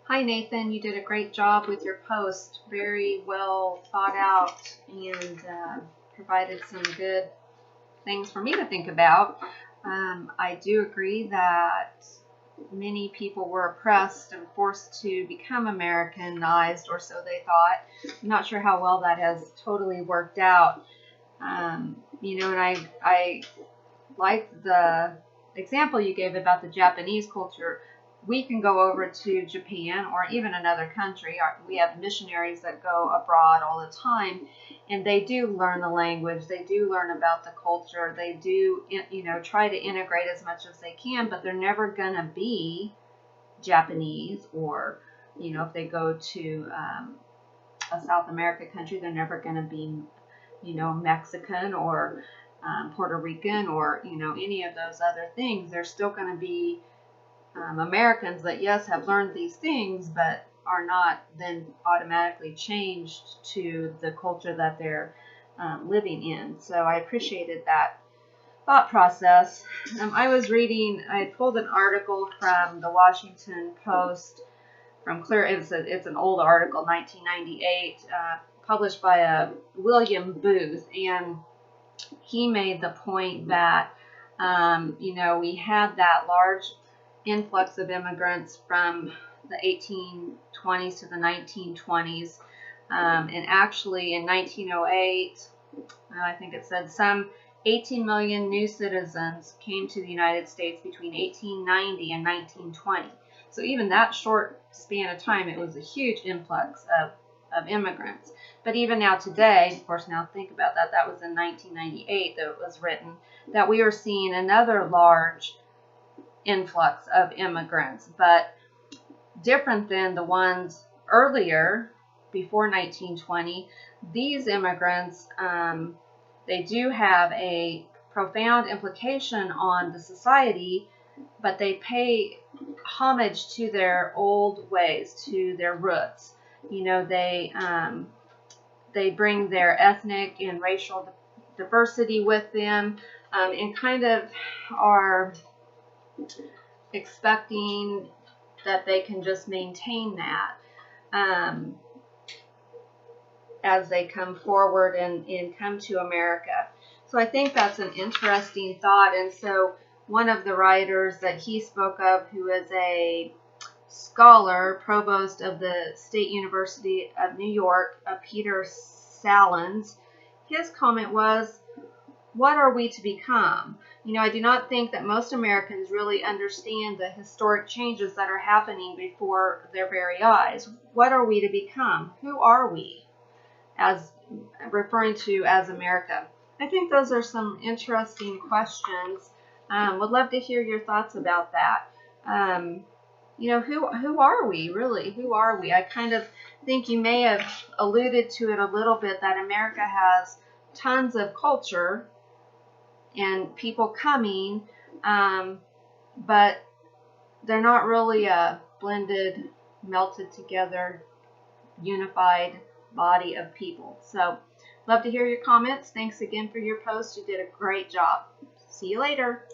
Hi Nathan, you did a great job with your post. Very well thought out and provided some good things for me to think about. I do agree that many people were oppressed and forced to become Americanized, or so they thought. I'm not sure how well that has totally worked out. And I like the example you gave about the Japanese culture. We can go over to Japan or even another country. We have missionaries that go abroad all the time, and they do learn the language. They do learn about the culture. They do, try to integrate as much as they can, but they're never going to be Japanese or, if they go to a South America country, they're never going to be, Mexican or Puerto Rican or any of those other things. They're still going to be Americans that yes have learned these things, but are not then automatically changed to the culture that they're living in. So I appreciated that thought process. I pulled an article from the Washington Post from Clear. It's an old article, 1998, published by William Booth, and he made the point that we had that large influx of immigrants from the 1820s to the 1920s, and actually in 1908, I think it said some 18 million new citizens came to the United States between 1890 and 1920. So even that short span of time, it was a huge influx of immigrants. But even now today, of course, now think about that. That was in 1998 that it was written, that we are seeing another large influx of immigrants, but different than the ones earlier before 1920. These immigrants, they do have a profound implication on the society, but they pay homage to their old ways, to their roots. They bring their ethnic and racial diversity with them, and kind of are expecting that they can just maintain that as they come forward and come to America. So I think that's an interesting thought. And so one of the writers that he spoke of, who is a scholar, provost of the State University of New York, Peter Salins, his comment was, what are we to become? I do not think that most Americans really understand the historic changes that are happening before their very eyes. What are we to become? Who are we, as referring to as America? I think those are some interesting questions. Would love to hear your thoughts about that. Who are we really? Who are we? I kind of think you may have alluded to it a little bit, that America has tons of culture and people coming, but they're not really a blended, melted together, unified body of people. So love to hear your comments. Thanks again for your post. You did a great job. See you later.